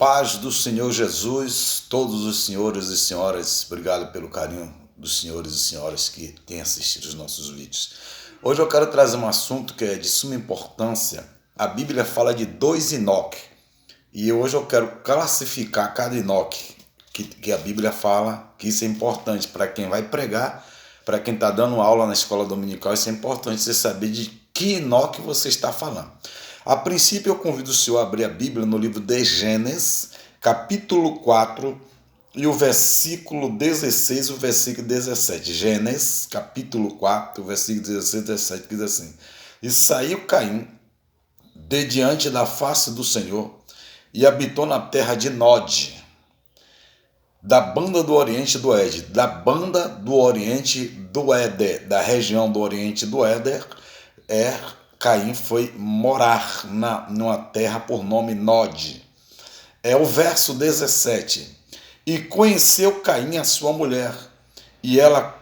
Paz do Senhor Jesus, todos os senhores e senhoras, obrigado pelo carinho dos senhores e senhoras que têm assistido os nossos vídeos. Hoje eu quero trazer um assunto que é de suma importância. A Bíblia fala de 2 Enoque e hoje eu quero classificar cada Enoque que a Bíblia fala, que isso é importante para quem vai pregar, para quem está dando aula na escola dominical. Isso é importante você saber de que Enoque você está falando. A princípio, eu convido o senhor a abrir a Bíblia no livro de Gênesis, capítulo 4, e o versículo 16 e o versículo 17. Gênesis, capítulo 4, versículo 16 e 17, que diz assim: E saiu Caim de diante da face do Senhor e habitou na terra de Nod, da banda do oriente do Éder, da região do oriente do Éder, Caim foi morar numa terra por nome Nod. O verso 17. E conheceu Caim a sua mulher, e ela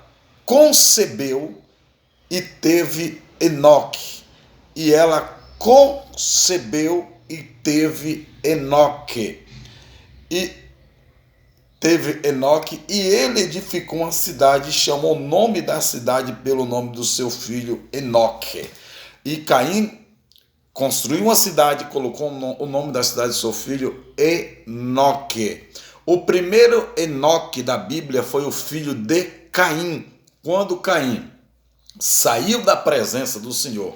concebeu e teve Enoque. E ela concebeu e teve Enoque. E ele edificou uma cidade, chamou o nome da cidade pelo nome do seu filho Enoque. E Caim construiu uma cidade, colocou o nome da cidade do seu filho Enoque. O primeiro Enoque da Bíblia foi o filho de Caim. Quando Caim saiu da presença do Senhor,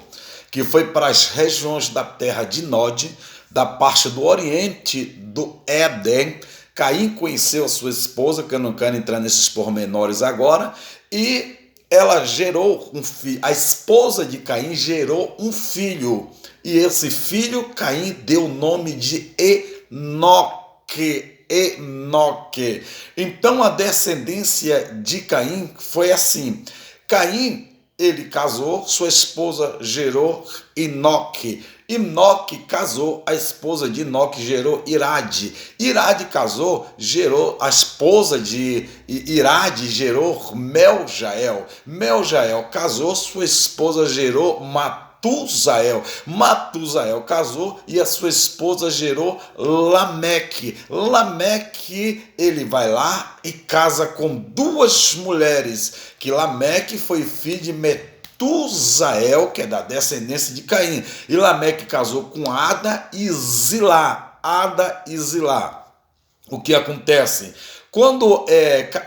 que foi para as regiões da terra de Nod, da parte do oriente do Éden, Caim conheceu a sua esposa, que eu não quero entrar nesses pormenores agora, e ela gerou um filho. A esposa de Caim gerou um filho, e esse filho Caim deu o nome de Enoque. Então a descendência de Caim foi assim: Caim, ele casou, sua esposa gerou Enoque. Enoque casou, a esposa de Enoque gerou Irade. Irade casou, gerou a esposa de Irade, gerou Meljael. Meljael casou, sua esposa gerou Matusael. Matusael casou e a sua esposa gerou Lameque. Lameque, ele vai lá e casa com 2 mulheres, que Lameque foi filho de Metusael, que é da descendência de Caim. E Lameque casou com Ada e Zilá. Ada e Zilá. O que acontece? Quando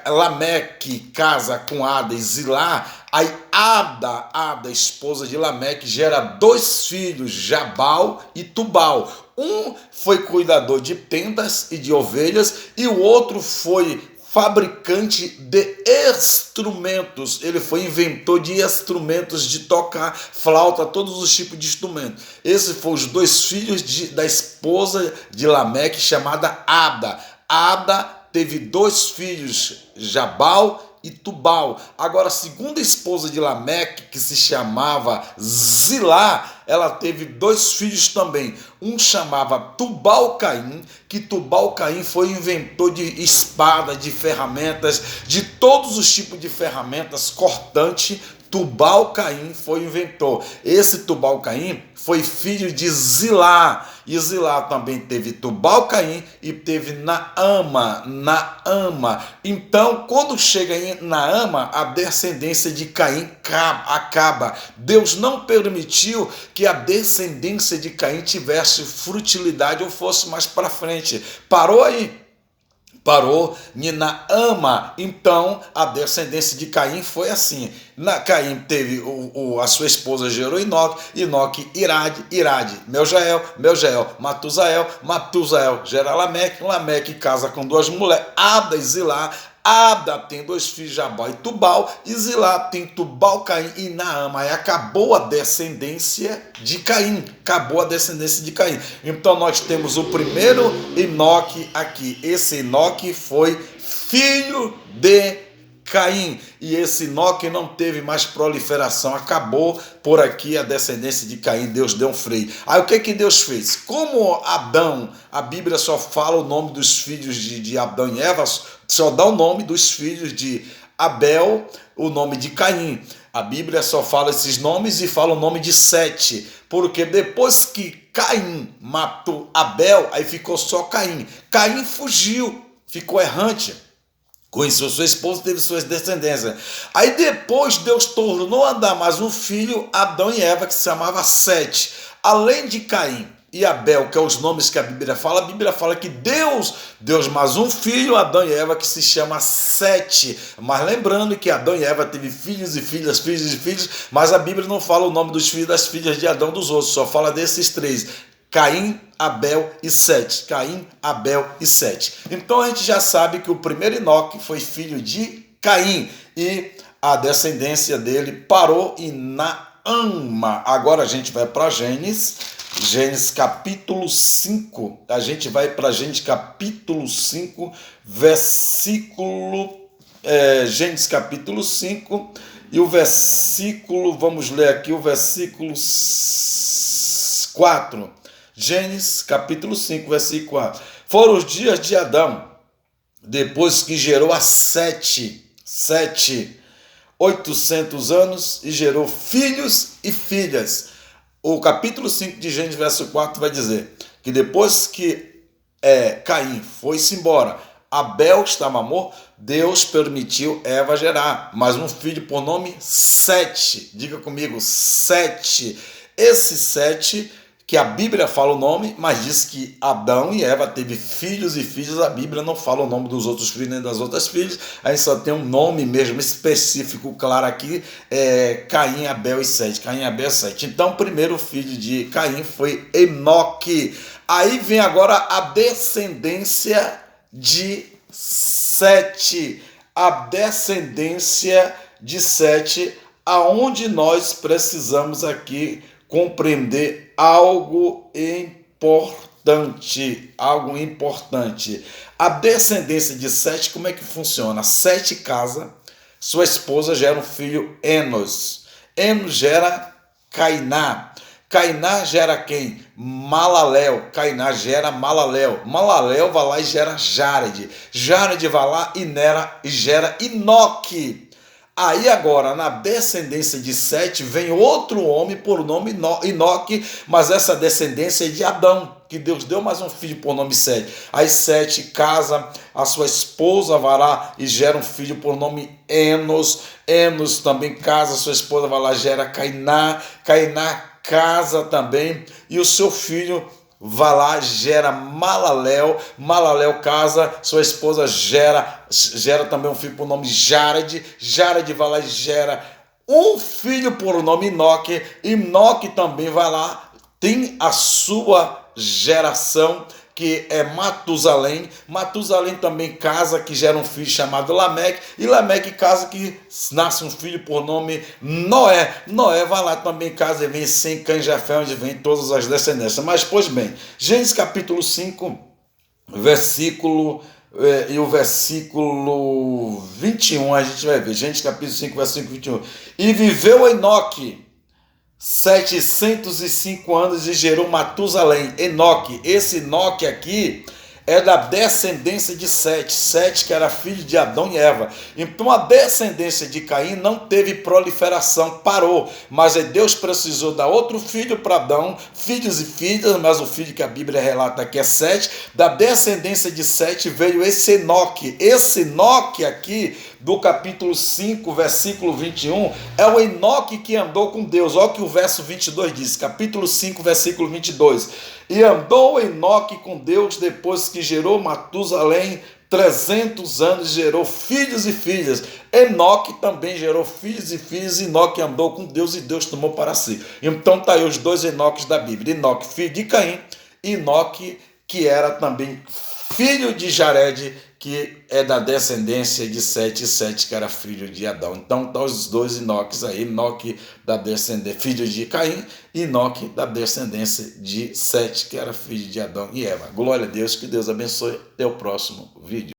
Lameque casa com Ada e Zilá, aí Ada, esposa de Lameque, gera 2 filhos, Jabal e Tubal. Um foi cuidador de tendas e de ovelhas, e o outro foi fabricante de instrumentos. Ele foi inventor de instrumentos, de tocar flauta, todos os tipos de instrumentos. Esses foram os 2 filhos da esposa de Lameque, chamada Ada. Ada teve 2 filhos, Jabal e Tubal. Agora, a segunda esposa de Lameque, que se chamava Zilá, ela teve 2 filhos também. Um chamava Tubal-Caim, que Tubal-Caim foi inventor de espada, de ferramentas, de todos os tipos de ferramentas cortante. Tubal-Caim foi inventor. Esse Tubal-Caim foi filho de Zilá. E Zilá também teve Tubal-Caim e teve Naama. Então, quando chega em Naama, a descendência de Caim acaba. Deus não permitiu que a descendência de Caim tivesse frutilidade ou fosse mais para frente. Parou aí. Parou em Naama. Então a descendência de Caim foi assim. Caim teve a sua esposa gerou Enoque, Irade, Meljael, Matusael gera Lameque casa com 2 mulheres, Ada e Zilá. Ada tem 2 filhos, Jabal e Tubal, e Zilá tem Tubal, Caim e Naama. Aí acabou a descendência de Caim. Então nós temos o primeiro Enoque aqui. Esse Enoque foi filho de Caim. E esse Enoque não teve mais proliferação. Acabou por aqui a descendência de Caim. Deus deu um freio. Aí o que Deus fez? Como Adão, a Bíblia só fala o nome dos filhos de Adão e Eva, só dá o nome dos filhos de Abel, o nome de Caim. A Bíblia só fala esses nomes e fala o nome de Sete, porque depois que Caim matou Abel, aí ficou só Caim. Caim fugiu, ficou errante. Conheceu sua esposa, teve suas descendências. Aí depois Deus tornou a dar mais um filho, Adão e Eva, que se chamava Sete. Além de Caim e Abel, que é os nomes que a Bíblia fala que Deus deu mais um filho, Adão e Eva, que se chama Sete. Mas lembrando que Adão e Eva teve filhos e filhas, filhos e filhos, mas a Bíblia não fala o nome dos filhos das filhas de Adão dos outros, só fala desses três: Caim, Abel e Sete. Caim, Abel e Sete. Então a gente já sabe que o primeiro Enoque foi filho de Caim e a descendência dele parou em Naama. Agora a gente vai para Gênesis capítulo 5. A gente vai para Gênesis capítulo 5, versículo... Gênesis capítulo 5 e o versículo... Vamos ler aqui o versículo 4. Gênesis capítulo 5, versículo 4. Foram os dias de Adão, depois que gerou a Sete, 800 anos, e gerou filhos e filhas. O capítulo 5 de Gênesis, verso 4, vai dizer que depois que Caim foi-se embora, Abel estava morto, Deus permitiu Eva gerar mais um filho por nome Sete. Diga comigo, Sete. Esse Sete, que a Bíblia fala o nome, mas diz que Adão e Eva teve filhos e filhas. A Bíblia não fala o nome dos outros filhos nem das outras filhas, aí só tem um nome mesmo específico, claro aqui, Caim, Abel e Sete. Caim, Abel e Sete. Então, o primeiro filho de Caim foi Enoque. Aí vem agora a descendência de Sete. A descendência de Sete, aonde nós precisamos aqui compreender algo importante. A descendência de Sete, como é que funciona? Sete casa, sua esposa gera um filho, Enos. Enos gera Cainá. Cainá gera quem? Malaléu. Cainá gera Malaléu. Malaléu vai lá e gera Jared. Jared vai lá e gera Enoque. Aí agora, na descendência de Sete, vem outro homem por nome Enoque, mas essa descendência é de Adão, que Deus deu mais um filho por nome Sete. Aí Sete casa, a sua esposa vai lá e gera um filho por nome Enos. Enos também casa, a sua esposa vai lá e gera Cainá. Cainá casa também, e o seu filho vai lá, gera Malaléu. Malaléu casa, sua esposa gera também um filho por nome Jared. Jared vai lá e gera um filho por nome Enoque. Enoque também vai lá, tem a sua geração, que é Matusalém. Matusalém também casa, que gera um filho chamado Lameque. E Lameque casa, que nasce um filho por nome Noé. Noé vai lá também casa e vem Sem, Cã, Jafé, onde vem todas as descendências. Mas, pois bem, Gênesis capítulo 5, versículo... e o versículo 21, a gente vai ver. Gênesis capítulo 5, versículo 21. E viveu Enoque 705 anos e gerou Matusalém. Enoque. Esse Enoque aqui é da descendência de Sete. Sete, que era filho de Adão e Eva. Então a descendência de Caim não teve proliferação, parou. Mas Deus precisou dar outro filho para Adão, filhos e filhas, mas o filho que a Bíblia relata aqui é Sete. Da descendência de Sete veio esse Enoque. Esse Enoque aqui, do capítulo 5, versículo 21, é o Enoque que andou com Deus. Olha o que o verso 22 diz, capítulo 5, versículo 22. E andou Enoque com Deus depois que gerou Matusalém 300 anos, gerou filhos e filhas. Enoque também gerou filhos e filhas. Enoque andou com Deus e Deus tomou para si. Então tá aí os dois Enoques da Bíblia. Enoque, filho de Caim, e Enoque, que era também filho de Jared, que é da descendência de Sete, e Sete, que era filho de Adão. Então, tá os dois Enoques aí, Enoque da descendência, filho de Caim, e Enoque da descendência de Sete, que era filho de Adão e Eva. Glória a Deus, que Deus abençoe. Até o próximo vídeo.